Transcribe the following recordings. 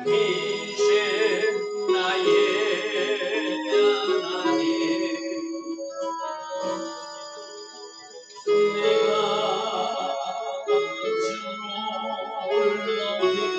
왕이신 나의 하나님, 내가 주를 높이고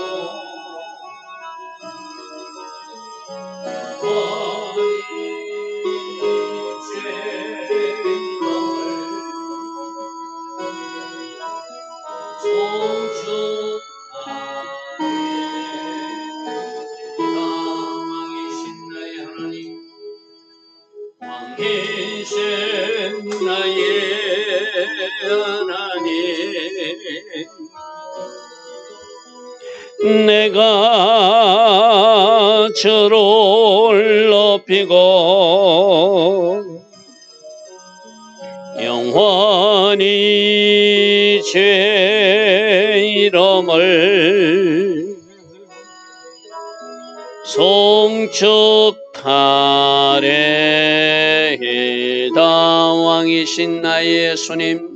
왕이신 나의 하나님, 내가 주를 높이고 영원히 죄 이름을 송축하리이다. 왕이신 나의 예수님,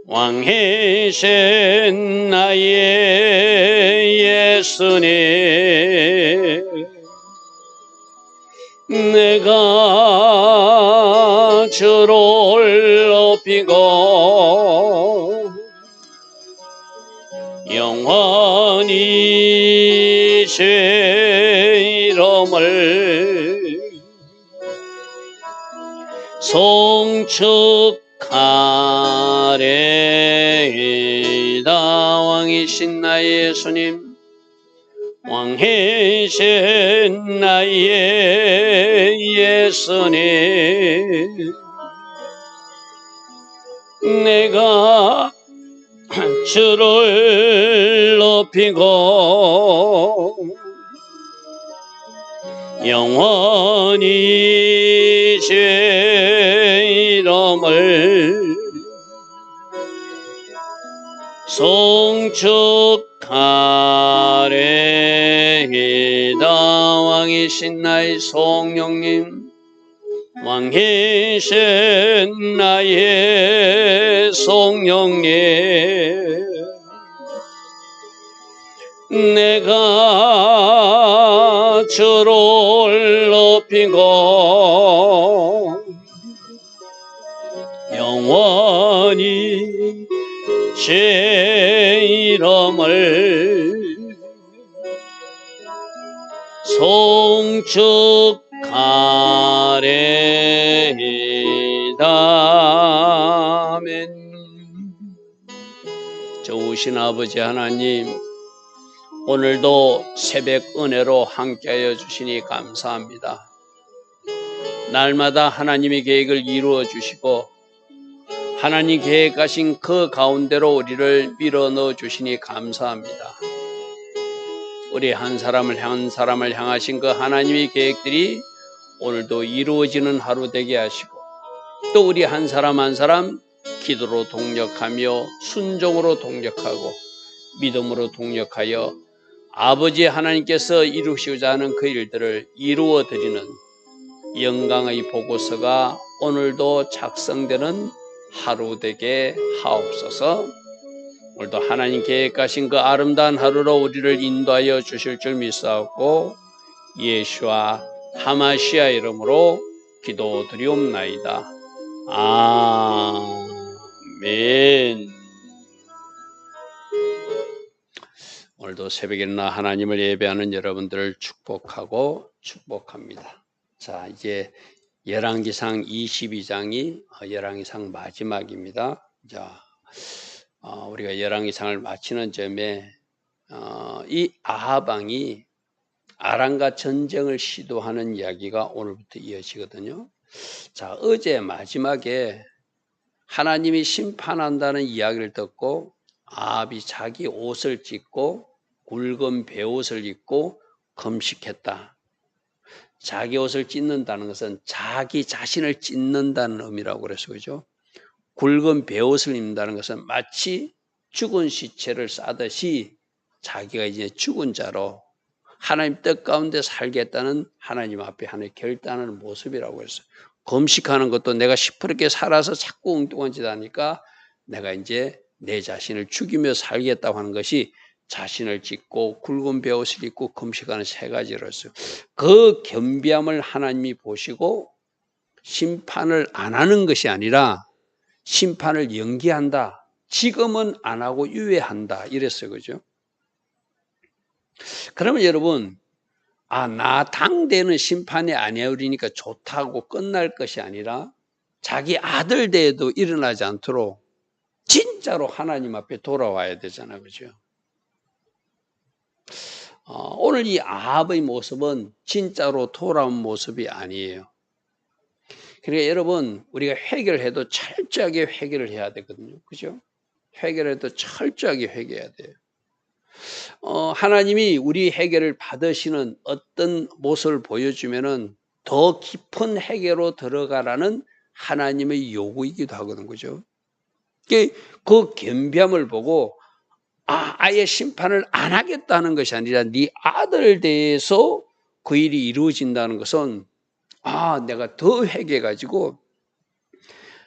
왕이신 나의 예수님, 내가 주를 높이고 영원히 제 이름을 송축하리이다. 왕이신 나의 예수님, 왕이신 나의 예수님, 내가 주를 높이고 영원히 제 이름을 송축하리이다. 왕이신 나의 성령님, 왕이신 나의 성령님, 내가 주를 높이고 영원히 제 이름을 송축하리이다. 아멘. 좋으신 아버지 하나님, 오늘도 새벽 은혜로 함께하여 주시니 감사합니다. 날마다 하나님의 계획을 이루어 주시고 하나님 계획하신 그 가운데로 우리를 밀어넣어 주시니 감사합니다. 우리 한 사람을 향하신 그 하나님의 계획들이 오늘도 이루어지는 하루 되게 하시고, 또 우리 한 사람 한 사람 기도로 동력하며 순종으로 동력하고 믿음으로 동력하여 아버지 하나님께서 이루시고자 하는 그 일들을 이루어 드리는 영광의 보고서가 오늘도 작성되는 하루 되게 하옵소서. 오늘도 하나님 계획하신 그 아름다운 하루로 우리를 인도하여 주실 줄 믿사옵고 예수와 하마시아 이름으로 기도드리옵나이다. 아멘. 오늘도 새벽에 일어나 하나님을 예배하는 여러분들을 축복합니다. 자, 이제 열왕기상 22장이 열왕기상 마지막입니다. 자, 우리가 열왕기상을 마치는 점에 이 아하방이 아람과 전쟁을 시도하는 이야기가 오늘부터 이어지거든요. 자, 어제 마지막에 하나님이 심판한다는 이야기를 듣고 아합이 자기 옷을 찢고 굵은 베옷을 입고 금식했다. 자기 옷을 찢는다는 것은 자기 자신을 찢는다는 의미라고 그래서 그죠? 굵은 베옷을 입는다는 것은 마치 죽은 시체를 싸듯이 자기가 이제 죽은 자로 하나님 뜻 가운데 살겠다는 하나님 앞에 하나님 결단하는 모습이라고 했어요. 금식하는 것도 내가 시퍼렇게 살아서 자꾸 엉뚱한 짓 하니까 내가 이제 내 자신을 죽이며 살겠다고 하는 것이 자신을 찢고 굵은 베옷을 입고 금식하는 세 가지를 했어요. 그 겸비함을 하나님이 보시고 심판을 안 하는 것이 아니라 심판을 연기한다. 지금은 안 하고 유예한다. 이랬어요. 그죠? 그러면 여러분, 나 당대는 심판이 아니오리니까 좋다고 끝날 것이 아니라 자기 아들 대에도 일어나지 않도록 진짜로 하나님 앞에 돌아와야 되잖아요. 그죠? 오늘 이 아합의 모습은 진짜로 돌아온 모습이 아니에요. 그러니까 여러분, 우리가 회개를 해도 철저하게 회개를 해야 되거든요. 그죠? 회개를 해도 철저하게 회개해야 돼요. 하나님이 우리 회개를 받으시는 어떤 모습을 보여주면은 더 깊은 회개로 들어가라는 하나님의 요구이기도 하거든. 그죠? 그 겸비함을 보고 아예 심판을 안 하겠다는 것이 아니라 네 아들 대해서 그 일이 이루어진다는 것은 내가 더 회개해가지고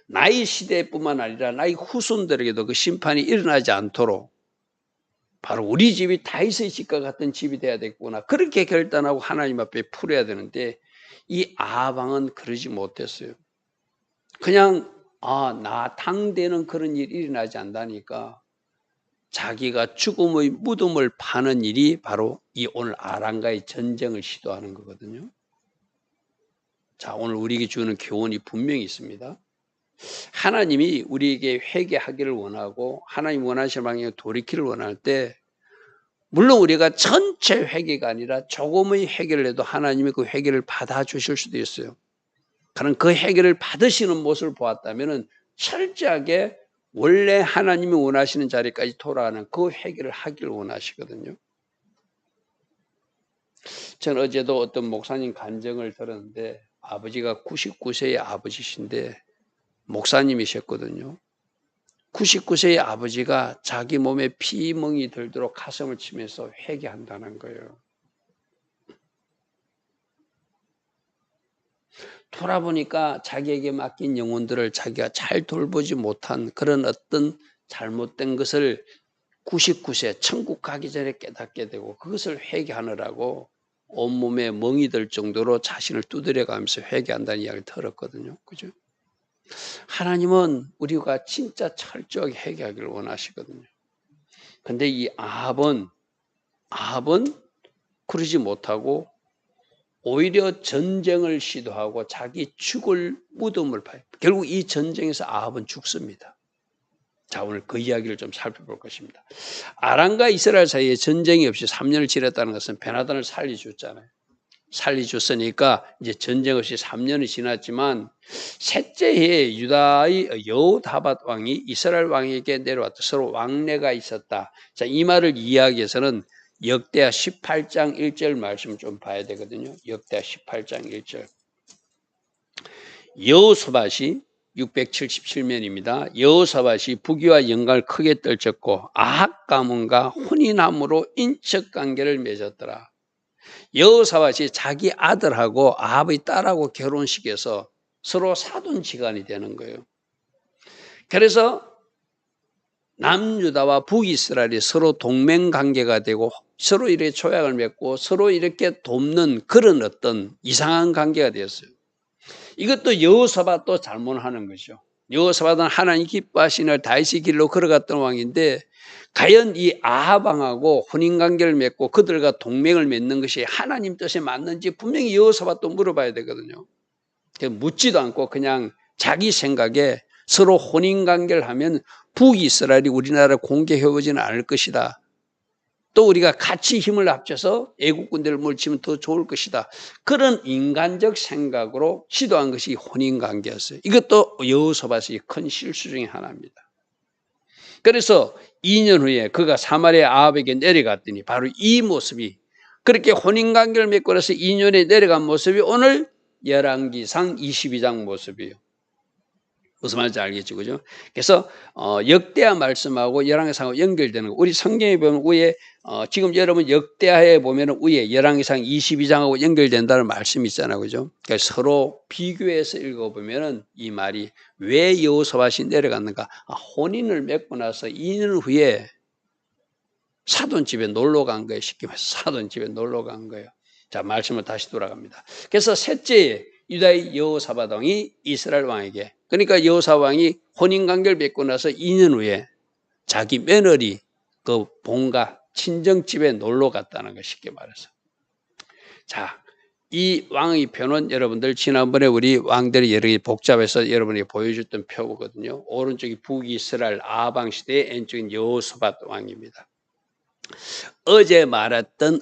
나의 시대뿐만 아니라 나의 후손들에게도 그 심판이 일어나지 않도록 바로 우리 집이 다윗의 집과 같은 집이 돼야 되겠구나. 그렇게 결단하고 하나님 앞에 풀어야 되는데 이 아합 왕은 그러지 못했어요. 그냥 나 당대는 그런 일이 일어나지 않다니까 자기가 죽음의 무덤을 파는 일이 바로 이 오늘 아람과의 전쟁을 시도하는 거거든요. 자, 오늘 우리에게 주는 교훈이 분명히 있습니다. 하나님이 우리에게 회개하기를 원하고 하나님 원하시는 방향에 돌이키를 원할 때 물론 우리가 전체 회개가 아니라 조금의 회개를 해도 하나님이 그 회개를 받아주실 수도 있어요. 그런 그 회개를 받으시는 모습을 보았다면 철저하게 원래 하나님이 원하시는 자리까지 돌아가는 그 회개를 하기를 원하시거든요. 저는 어제도 어떤 목사님 간증을 들었는데 아버지가 99세의 아버지신데 목사님이셨거든요. 99세의 아버지가 자기 몸에 피멍이 들도록 가슴을 치면서 회개한다는 거예요. 돌아보니까 자기에게 맡긴 영혼들을 자기가 잘 돌보지 못한 그런 어떤 잘못된 것을 99세 천국 가기 전에 깨닫게 되고 그것을 회개하느라고 온몸에 멍이 들 정도로 자신을 두드려가면서 회개한다는 이야기를 들었거든요. 그죠? 하나님은 우리가 진짜 철저하게 회개하기를 원하시거든요. 근데 이 아합은 그러지 못하고 오히려 전쟁을 시도하고 자기 죽을 무덤을 파요. 결국 이 전쟁에서 아합은 죽습니다. 자, 오늘 그 이야기를 좀 살펴볼 것입니다. 아람과 이스라엘 사이에 전쟁이 없이 3년을 지냈다는 것은 베나단을 살려줬잖아요. 살려줬으니까 이제 전쟁 없이 3년이 지났지만 셋째 해에 유다의 여호다밧 왕이 이스라엘 왕에게 내려왔다. 서로 왕래가 있었다. 자, 이 말을 이해하기 위해서는 역대하 18장 1절 말씀 좀 봐야 되거든요. 역대하 18장 1절. 여호사밧이 677년입니다. 여호사밧이 부귀와 영광을 크게 떨쳤고 아합 가문과 혼인함으로 인척 관계를 맺었더라. 여호사밧이 자기 아들하고 아합의 딸하고 결혼식에서 서로 사돈지간이 되는 거예요. 그래서 남유다와 북이스라엘이 서로 동맹관계가 되고 서로 이렇게 조약을 맺고 서로 이렇게 돕는 그런 어떤 이상한 관계가 되었어요. 이것도 여호사밧도 잘못하는 거죠. 여호사밧은 하나님 기뻐하시는 다윗의 길로 걸어갔던 왕인데 과연 이 아합 왕하고 혼인관계를 맺고 그들과 동맹을 맺는 것이 하나님 뜻에 맞는지 분명히 여호사밧도 물어봐야 되거든요. 묻지도 않고 그냥 자기 생각에 서로 혼인관계를 하면 북이스라엘이 우리나라를 공격해오지는 않을 것이다. 또 우리가 같이 힘을 합쳐서 애국 군대를 물치면 더 좋을 것이다. 그런 인간적 생각으로 시도한 것이 혼인관계였어요. 이것도 여호사밧의 큰 실수 중에 하나입니다. 그래서 2년 후에 그가 사마리아 아합에게 내려갔더니 바로 이 모습이 그렇게 혼인관계를 맺고 나서 2년에 내려간 모습이 오늘 열왕기상 22장 모습이에요. 무슨 말인지 알겠죠, 그죠? 그래서 역대하 말씀하고 열왕기상하고 연결되는 거. 우리 성경에 보면 위에 지금 여러분 역대하에 보면 위에 열왕기상 22장하고 연결된다는 말씀이 있잖아요, 그죠? 그러니까 서로 비교해서 읽어보면은 이 말이 왜 여호사밧이 내려갔는가? 혼인을 맺고 나서 2년 후에 사돈 집에 놀러 간 거예요. 쉽게 말해서 사돈 집에 놀러 간 거예요. 자, 말씀을 다시 돌아갑니다. 그래서 셋째 유다의 여호사밧 왕이 이스라엘 왕에게, 그러니까 여호사밧 왕이 혼인관계를 맺고 나서 2년 후에 자기 며느리 그 본가 친정집에 놀러 갔다는 거, 쉽게 말해서. 자, 이 왕의 표는 여러분들 지난번에 우리 왕들이 여러 개 복잡해서 여러분이 보여줬던 표거든요. 오른쪽이 북이스라엘 아방 시대의, 왼쪽인 여호사밧 왕입니다. 어제 말했던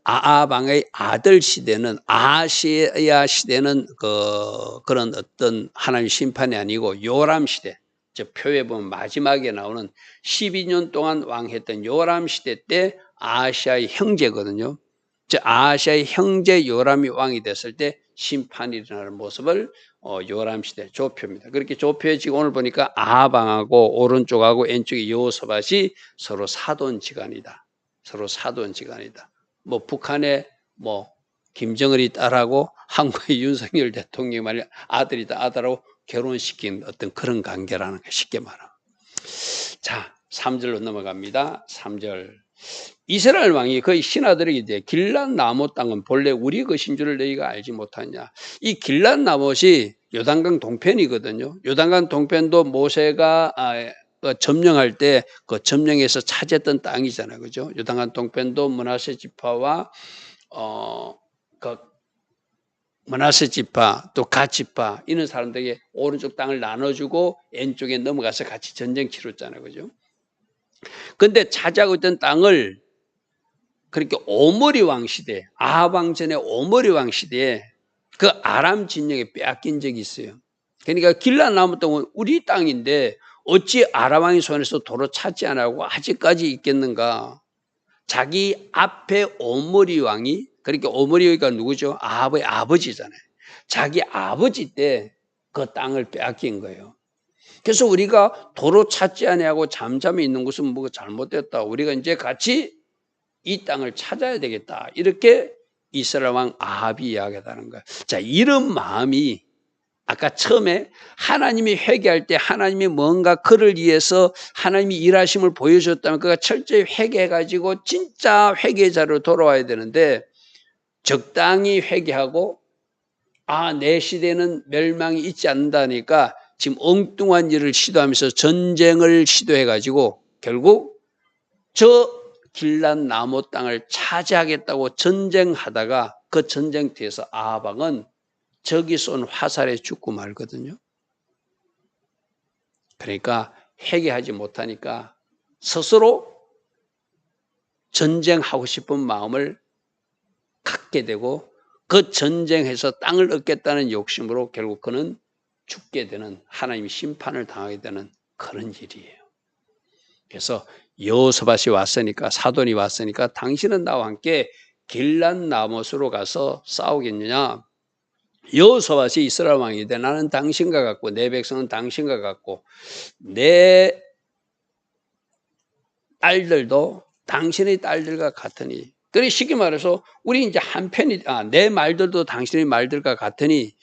아합 왕의 아들 시대는, 아하시야 시대는 그런 어떤 하나님 심판이 아니고 요람 시대, 저 표에 보면 마지막에 나오는 12년 동안 왕했던 요람 시대 때 아하시아의 형제거든요. 즉 아하시아의 형제 요람이 왕이 됐을 때 심판이 일어나는 모습을 요람 시대 조표입니다. 그렇게 조표에 지금 오늘 보니까 아합 왕하고 오른쪽하고 왼쪽이 여호사밧이 서로 사돈지간이다. 서로 사돈지간이다. 뭐 북한의 뭐 김정은이 딸하고 한국의 윤석열 대통령이 말이야 아들이다, 아들하고 결혼시킨 어떤 그런 관계라는 거, 쉽게 말하면. 자, 3절로 넘어갑니다. 3절. 이스라엘 왕이 그의 신하들에게 이제 길랏 나못 땅은 본래 우리 것인 줄을 너희가 알지 못하냐. 이 길랏 나못이 요단강 동편이거든요. 요단강 동편도 모세가 점령할 때 그 점령해서 차지했던 땅이잖아요, 그죠? 요단강 동편도 므낫세 지파와 그 므낫세 지파 또 갓 지파 이런 사람들에게 오른쪽 땅을 나눠주고 왼쪽에 넘어가서 같이 전쟁 치렀잖아요, 그죠? 근데 차지하고 있던 땅을, 그렇게 오므리 왕 시대, 아합 왕 전에 오므리 왕 시대에 그 아람 진영에 빼앗긴 적이 있어요. 그러니까 길랏 나무 땅은 우리 땅인데 어찌 아람 왕의 손에서 도로 차지 안 하고 아직까지 있겠는가? 자기 앞에 오므리 왕이, 그러니까 오므리가 누구죠? 아합의 아버지잖아요. 자기 아버지 때 그 땅을 빼앗긴 거예요. 그래서 우리가 도로 찾지 아니하고 잠잠히 있는 것은 뭐가 잘못됐다. 우리가 이제 같이 이 땅을 찾아야 되겠다. 이렇게 이스라엘 왕 아합이 이야기하다는 거예요. 자, 이런 마음이 아까 처음에 하나님이 회개할 때 하나님이 뭔가 그를 위해서 하나님이 일하심을 보여줬다면 그가 철저히 회개해가지고 진짜 회개자로 돌아와야 되는데, 적당히 회개하고 내 시대는 멸망이 있지 않는다니까 지금 엉뚱한 일을 시도하면서 전쟁을 시도해가지고 결국 저 길랏 나무 땅을 차지하겠다고 전쟁하다가 그 전쟁터에서 아합 왕은 적이 쏜 화살에 죽고 말거든요. 그러니까 회개하지 못하니까 스스로 전쟁하고 싶은 마음을 갖게 되고 그 전쟁에서 땅을 얻겠다는 욕심으로 결국 그는 죽게 되는, 하나님이 심판을 당하게 되는 그런 일이에요. 그래서 여호사밧이 왔으니까, 사돈이 왔으니까 당신은 나와 함께 길랏 나못으로 가서 싸우겠느냐. 여호사밧이 이스라엘 왕이 돼 나는 당신과 같고 내 백성은 당신과 같고 내 딸들도 당신의 딸들과 같으니, 그래 쉽게 말해서 우리 이제 한 편이, 내 말들도 당신의 말들과 같으니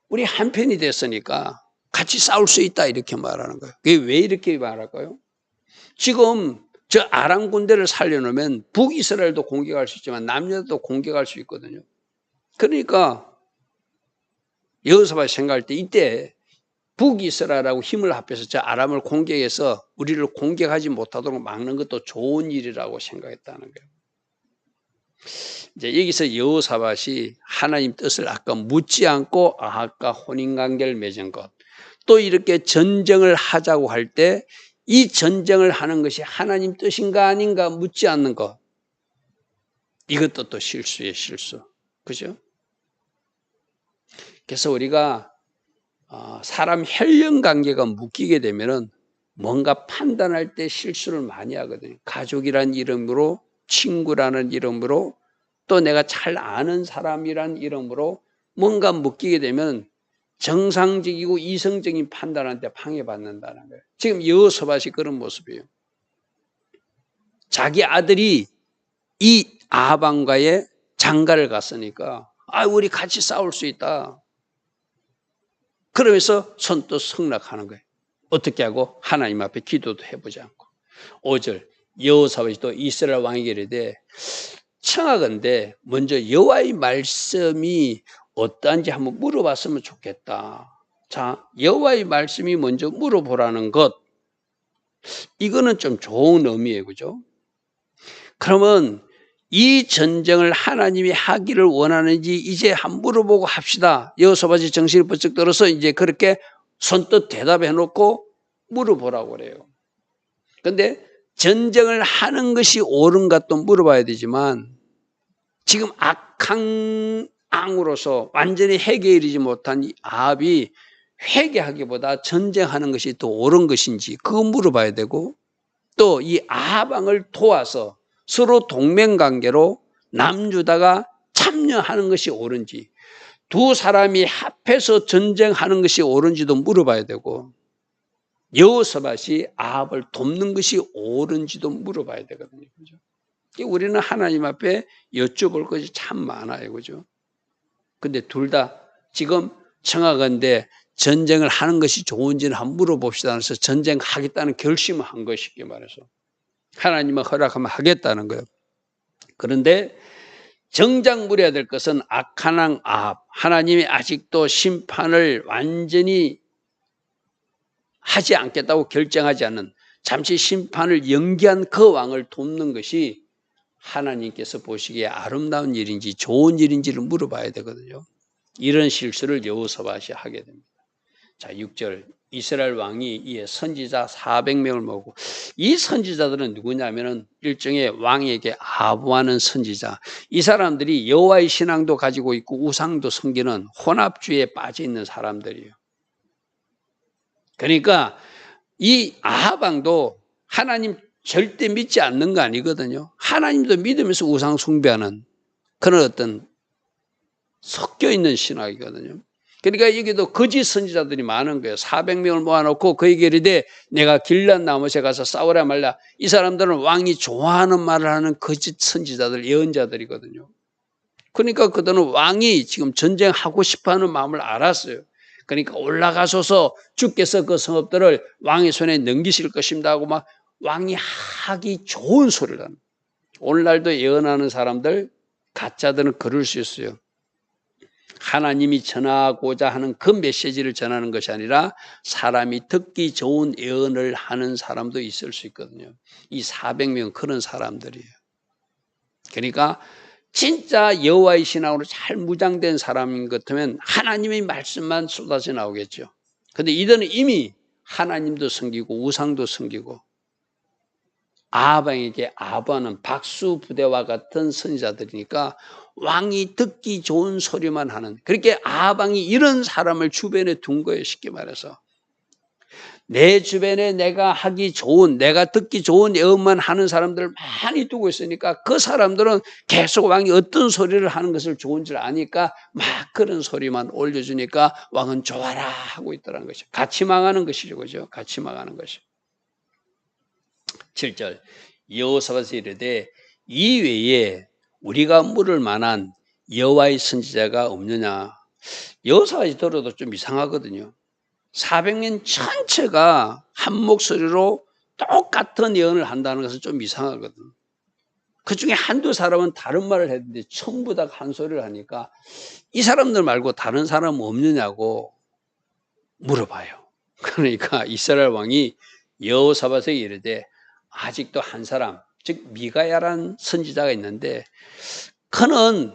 우리 한 편이 됐으니까 같이 싸울 수 있다, 이렇게 말하는 거예요. 그게 왜 이렇게 말할까요? 지금 저 아람 군대를 살려놓으면 북이스라엘도 공격할 수 있지만 남유다도 공격할 수 있거든요. 그러니까 여호사밧이 생각할 때 이때 북이스라엘하고 힘을 합해서 저 아람을 공격해서 우리를 공격하지 못하도록 막는 것도 좋은 일이라고 생각했다는 거예요. 이제 여기서 여호사밧이 하나님 뜻을 아까 묻지 않고 아합과 혼인관계를 맺은 것, 또 이렇게 전쟁을 하자고 할 때 이 전쟁을 하는 것이 하나님 뜻인가 아닌가 묻지 않는 것, 이것도 또 실수의 실수, 그죠? 그래서 우리가 사람 혈연 관계가 묶이게 되면은 뭔가 판단할 때 실수를 많이 하거든요. 가족이란 이름으로, 친구라는 이름으로, 또 내가 잘 아는 사람이란 이름으로 뭔가 묶이게 되면 정상적이고 이성적인 판단한테 방해받는다는 거예요. 지금 여호사밧이 그런 모습이에요. 자기 아들이 이 아합 왕과의 장가를 갔으니까 우리 같이 싸울 수 있다. 그러면서 선뜻 승낙하는 거예요. 어떻게 하고? 하나님 앞에 기도도 해보지 않고. 5절 여호사밧이 또 이스라엘 왕에게 이르되 청하건대 먼저 여호와의 말씀이 어떠한지 한번 물어봤으면 좋겠다. 자, 여호와의 말씀이 먼저 물어보라는 것, 이거는 좀 좋은 의미예요. 그죠? 그러면 이 전쟁을 하나님이 하기를 원하는지 이제 한번 물어보고 합시다. 여호사밧이 정신이 번쩍 들어서 이제 그렇게 선뜻 대답해 놓고 물어보라고 그래요. 근데 전쟁을 하는 것이 옳은가 또 물어봐야 되지만 지금 악한 앙으로서 완전히 회개에 이르지 못한 이 아합이 회개하기보다 전쟁하는 것이 더 옳은 것인지 그거 물어봐야 되고, 또 이 아합 왕을 도와서 서로 동맹관계로 남유다가 참여하는 것이 옳은지, 두 사람이 합해서 전쟁하는 것이 옳은지도 물어봐야 되고, 여호사밧이 아합을 돕는 것이 옳은지도 물어봐야 되거든요. 그죠? 우리는 하나님 앞에 여쭤볼 것이 참 많아요. 그죠? 근데 둘 다 지금 청하건대 전쟁을 하는 것이 좋은지는 한번 물어봅시다 해서 전쟁하겠다는 결심을 한 것이 쉽게 말해서. 하나님은 허락하면 하겠다는 거예요. 그런데 정작 물어야 될 것은 악한 왕 아합, 하나님이 아직도 심판을 완전히 하지 않겠다고 결정하지 않는, 잠시 심판을 연기한 그 왕을 돕는 것이 하나님께서 보시기에 아름다운 일인지 좋은 일인지를 물어봐야 되거든요. 이런 실수를 여호사밧이 하게 됩니다. 자, 6절 이스라엘 왕이 이에 선지자 400명을 모으고, 이 선지자들은 누구냐면은 일종의 왕에게 아부하는 선지자, 이 사람들이 여호와의 신앙도 가지고 있고 우상도 섬기는 혼합주의에 빠져 있는 사람들이에요. 그러니까 이 아합 왕도 하나님 절대 믿지 않는 거 아니거든요. 하나님도 믿으면서 우상 숭배하는 그런 어떤 섞여 있는 신학이거든요. 그러니까 여기도 거짓 선지자들이 많은 거예요. 400명을 모아놓고 그에게 이르되 내가 길랏 나무에 가서 싸우라 말라. 이 사람들은 왕이 좋아하는 말을 하는 거짓 선지자들, 예언자들이거든요. 그러니까 그들은 왕이 지금 전쟁하고 싶어하는 마음을 알았어요. 그러니까 올라가셔서 주께서 그 성읍들을 왕의 손에 넘기실 것입니다 하고 막 왕이 하기 좋은 소리를 하는. 오늘날도 예언하는 사람들, 가짜들은 그럴 수 있어요. 하나님이 전하고자 하는 그 메시지를 전하는 것이 아니라 사람이 듣기 좋은 예언을 하는 사람도 있을 수 있거든요. 이 400명 그런 사람들이에요. 그러니까 진짜 여호와의 신앙으로 잘 무장된 사람인 것 같으면 하나님의 말씀만 쏟아져 나오겠죠. 그런데 이들은 이미 하나님도 섬기고 우상도 섬기고 아합 왕에게 아부하는 박수부대와 같은 선지자들이니까 왕이 듣기 좋은 소리만 하는, 그렇게 아합 왕이 이런 사람을 주변에 둔 거예요. 쉽게 말해서 내 주변에 내가 하기 좋은, 내가 듣기 좋은 예언만 하는 사람들을 많이 두고 있으니까 그 사람들은 계속 왕이 어떤 소리를 하는 것을 좋은 줄 아니까 막 그런 소리만 올려주니까 왕은 좋아라 하고 있더라는 것이죠. 같이 망하는 것이죠. 그죠? 같이 망하는 것이죠. 7절 여호사밧이 이르되 이 외에 우리가 물을 만한 여호와의 선지자가 없느냐. 여호사밧이 들어도 좀 이상하거든요. 400년 전체가 한 목소리로 똑같은 예언을 한다는 것은 좀 이상하거든. 그 중에 한두 사람은 다른 말을 했는데 전부 다 한 소리를 하니까 이 사람들 말고 다른 사람 없느냐고 물어봐요. 그러니까 이스라엘 왕이 여호사밧에게 이르되 아직도 한 사람, 즉 미가야라는 선지자가 있는데 그는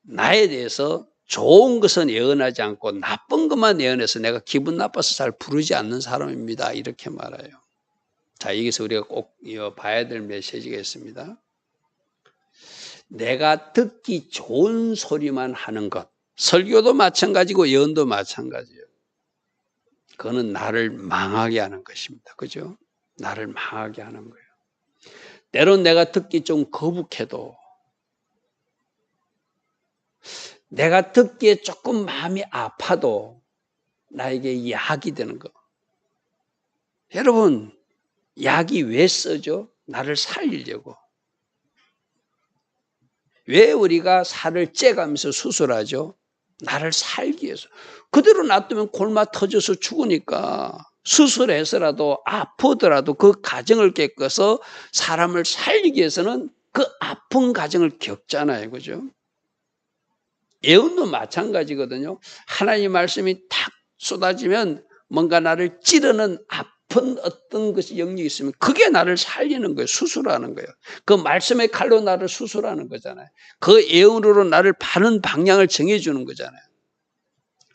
나에 대해서 좋은 것은 예언하지 않고 나쁜 것만 예언해서 내가 기분 나빠서 잘 부르지 않는 사람입니다. 이렇게 말해요. 자, 여기서 우리가 꼭 봐야 될 메시지가 있습니다. 내가 듣기 좋은 소리만 하는 것, 설교도 마찬가지고 예언도 마찬가지예요. 그거는 나를 망하게 하는 것입니다. 그죠? 나를 망하게 하는 거예요. 때론 내가 듣기 좀 거북해도, 내가 듣기에 조금 마음이 아파도 나에게 약이 되는 거. 여러분, 약이 왜 쓰죠? 나를 살리려고. 왜 우리가 살을 째가면서 수술하죠? 나를 살기 위해서. 그대로 놔두면 골마 터져서 죽으니까 수술해서라도 아프더라도 그 가정을 깨끗서 사람을 살리기 위해서는 그 아픈 가정을 겪잖아요. 그죠? 예언도 마찬가지거든요. 하나님 말씀이 탁 쏟아지면 뭔가 나를 찌르는 아픈 어떤 것이 영역이 있으면 그게 나를 살리는 거예요. 수술하는 거예요. 그 말씀의 칼로 나를 수술하는 거잖아요. 그 예언으로 나를 바른 방향을 정해주는 거잖아요.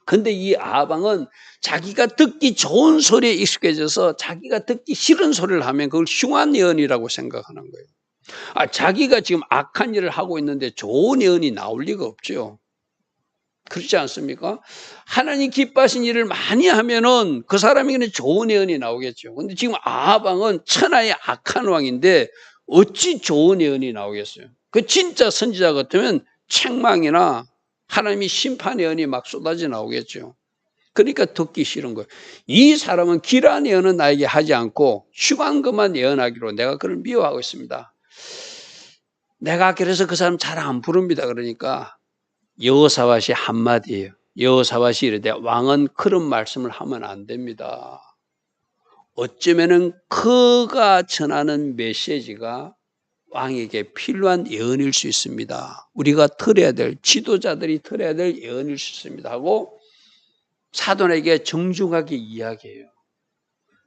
근데 이 아방은 자기가 듣기 좋은 소리에 익숙해져서 자기가 듣기 싫은 소리를 하면 그걸 흉한 예언이라고 생각하는 거예요. 자기가 지금 악한 일을 하고 있는데 좋은 예언이 나올 리가 없죠. 그렇지 않습니까? 하나님 기뻐하신 일을 많이 하면은 그 사람에게는 좋은 예언이 나오겠죠. 근데 지금 아하방은 천하의 악한 왕인데 어찌 좋은 예언이 나오겠어요? 그 진짜 선지자 같으면 책망이나 하나님이 심판 예언이 막 쏟아져 나오겠죠. 그러니까 듣기 싫은 거예요. 이 사람은 길한 예언은 나에게 하지 않고 흉한 것만 예언하기로 내가 그를 미워하고 있습니다. 내가 그래서 그 사람 잘 안 부릅니다. 그러니까 여호사밧이 한마디예요. 여호사밧이 이르되 왕은 그런 말씀을 하면 안 됩니다. 어쩌면은 그가 전하는 메시지가 왕에게 필요한 예언일 수 있습니다. 우리가 들어야 될, 지도자들이 들어야 될 예언일 수 있습니다 하고 사돈에게 정중하게 이야기해요.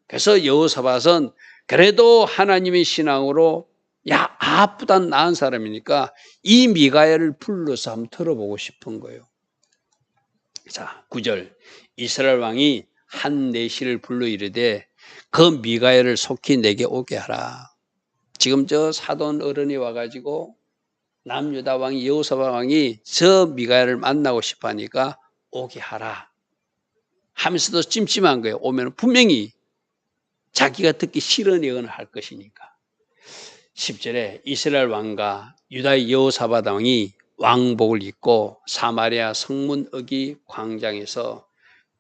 그래서 여호사밧은 그래도 하나님의 신앙으로 아합보다 나은 사람이니까 이 미가야를 불러서 한번 들어보고 싶은 거예요. 자, 9절. 이스라엘 왕이 한 내시를 불러 이르되 그 미가야를 속히 내게 오게 하라. 지금 저 사돈 어른이 와가지고 남유다 왕이 여호사밧 왕이 저 미가야를 만나고 싶어 하니까 오게 하라 하면서도 찜찜한 거예요. 오면 분명히 자기가 듣기 싫은 예언을 할 것이니까. 10절에 이스라엘 왕과 유다의 여호사밧 왕이 왕복을 입고 사마리아 성문 어기 광장에서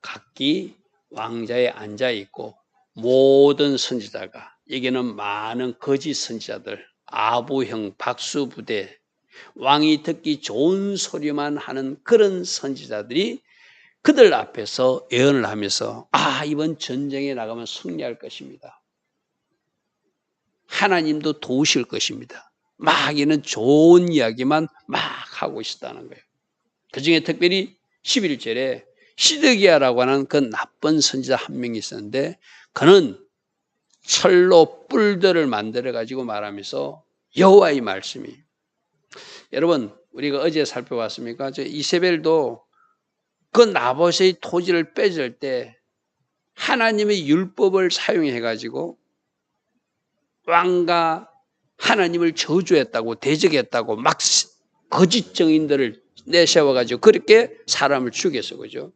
각기 왕자에 앉아 있고 모든 선지자가, 여기는 많은 거짓 선지자들, 아부형 박수부대, 왕이 듣기 좋은 소리만 하는 그런 선지자들이 그들 앞에서 예언을 하면서 이번 전쟁에 나가면 승리할 것입니다. 하나님도 도우실 것입니다. 막 이는 좋은 이야기만 막 하고 있었다는 거예요. 그중에 특별히 11절에 시드기야라고 하는 그 나쁜 선지자 한 명이 있었는데 그는 철로 뿔들을 만들어 가지고 말하면서 여호와의 말씀이, 여러분 우리가 어제 살펴봤습니까? 저 이세벨도 그 나봇의 토지를 뺏을 때 하나님의 율법을 사용해 가지고 왕과 하나님을 저주했다고 대적했다고 막 거짓 증인들을 내세워가지고 그렇게 사람을 죽였어. 그죠?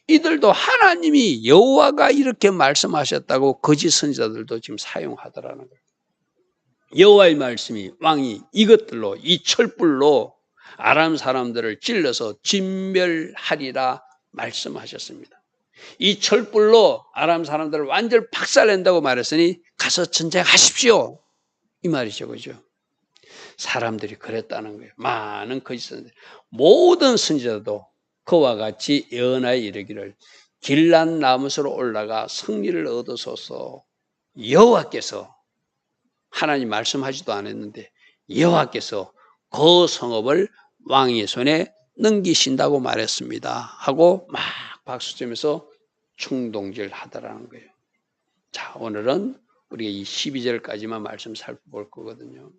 이들도 하나님이 여호와가 이렇게 말씀하셨다고 거짓 선지자들도 지금 사용하더라는 거예요. 여호와의 말씀이 왕이 이것들로, 이 철불로 아람 사람들을 찔러서 진멸하리라 말씀하셨습니다. 이 철불로 아람 사람들을 완전히 박살낸다고 말했으니 가서 전쟁하십시오 이 말이죠. 그죠? 사람들이 그랬다는 거예요. 많은 거짓 선지자, 모든 선지자도 그와 같이 예언하여 이르기를 길랏 나무스로 올라가 승리를 얻으소서. 여호와께서, 하나님 말씀하지도 않았는데 여호와께서 그 성읍을 왕의 손에 넘기신다고 말했습니다 하고 막 박수치면서 충동질 하더라는 거예요. 자, 오늘은 우리가 이 12절까지만 말씀 살펴볼 거거든요.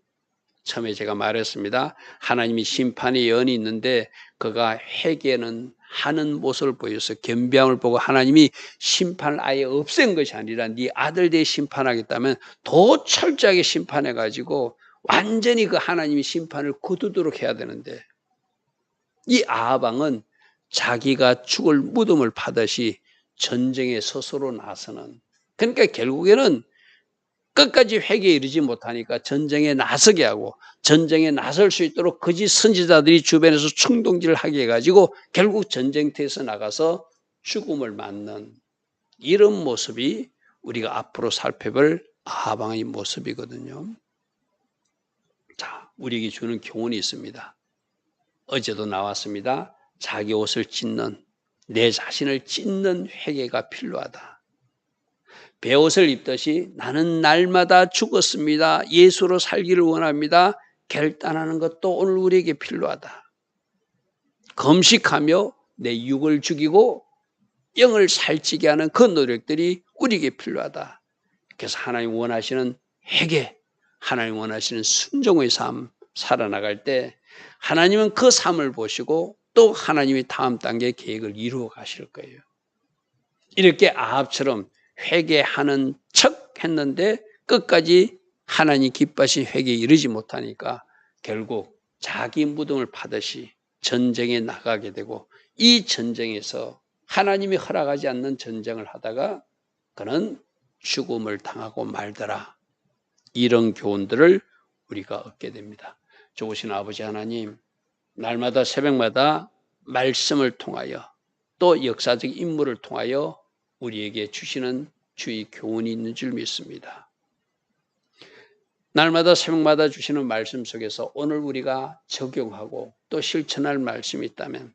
처음에 제가 말했습니다. 하나님이 심판의 예언이 있는데 그가 회개는 하는 모습을 보여서 겸비함을 보고 하나님이 심판을 아예 없앤 것이 아니라 네 아들 대해 심판하겠다면 더 철저하게 심판해가지고 완전히 그 하나님이 심판을 거두도록 해야 되는데 이 아하방은 자기가 죽을 무덤을 파듯이 전쟁에 스스로 나서는, 그러니까 결국에는 끝까지 회개에 이르지 못하니까 전쟁에 나서게 하고 전쟁에 나설 수 있도록 거짓 선지자들이 주변에서 충동질을 하게 해가지고 결국 전쟁터에서 나가서 죽음을 맞는 이런 모습이 우리가 앞으로 살펴볼 아하방의 모습이거든요. 자, 우리에게 주는 교훈이 있습니다. 어제도 나왔습니다. 자기 옷을 찢는, 내 자신을 찢는 회개가 필요하다. 베옷을 입듯이 나는 날마다 죽었습니다. 예수로 살기를 원합니다. 결단하는 것도 오늘 우리에게 필요하다. 검식하며 내 육을 죽이고 영을 살찌게 하는 그 노력들이 우리에게 필요하다. 그래서 하나님 원하시는 회개, 하나님 원하시는 순종의 삶 살아나갈 때 하나님은 그 삶을 보시고 또 하나님이 다음 단계 계획을 이루어 가실 거예요. 이렇게 아합처럼 회개하는 척 했는데 끝까지 하나님 기뻐하신 회개에 이르지 못하니까 결국 자기 무덤을 파듯이 전쟁에 나가게 되고 이 전쟁에서 하나님이 허락하지 않는 전쟁을 하다가 그는 죽음을 당하고 말더라. 이런 교훈들을 우리가 얻게 됩니다. 좋으신 아버지 하나님, 날마다 새벽마다 말씀을 통하여 또 역사적 인물을 통하여 우리에게 주시는 주의 교훈이 있는 줄 믿습니다. 날마다 새벽마다 주시는 말씀 속에서 오늘 우리가 적용하고 또 실천할 말씀이 있다면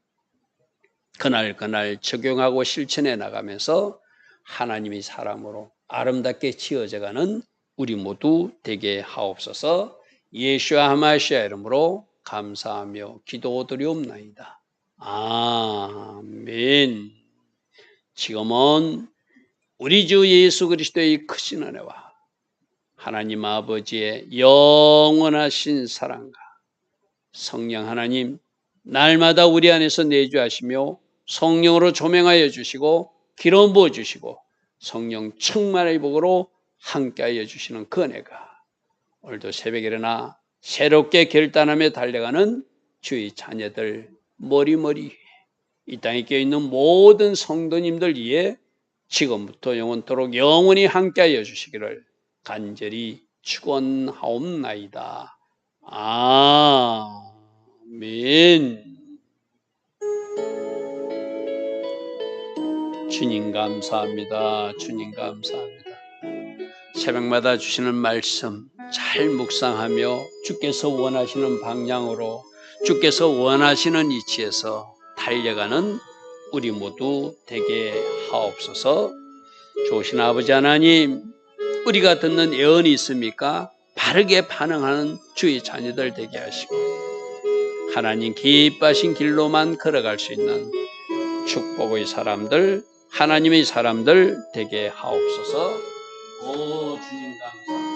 그날 적용하고 실천해 나가면서 하나님의 사람으로 아름답게 지어져가는 우리 모두 되게 하옵소서. 예수와 하마시아 이름으로 감사하며 기도드리옵나이다. 아멘. 지금은 우리 주 예수 그리스도의 크신 은혜와 하나님 아버지의 영원하신 사랑과 성령 하나님 날마다 우리 안에서 내주하시며 성령으로 조명하여 주시고 기름 부어 주시고 성령 충만의 복으로 함께하여 주시는 그 은혜가 오늘도 새벽에 일어나 새롭게 결단하며 달려가는 주의 자녀들 머리머리 이 땅에 껴있는 모든 성도님들 위해 지금부터 영원토록 영원히 함께하여 주시기를 간절히 축원하옵나이다. 아멘. 주님 감사합니다. 주님 감사합니다. 새벽마다 주시는 말씀 잘 묵상하며 주께서 원하시는 방향으로 주께서 원하시는 위치에서 달려가는 우리 모두 되게 하옵소서. 좋으신 아버지 하나님, 우리가 듣는 예언이 있습니까? 바르게 반응하는 주의 자녀들 되게 하시고 하나님 기뻐하신 길로만 걸어갈 수 있는 축복의 사람들, 하나님의 사람들 되게 하옵소서. 오 주님 감사합니다.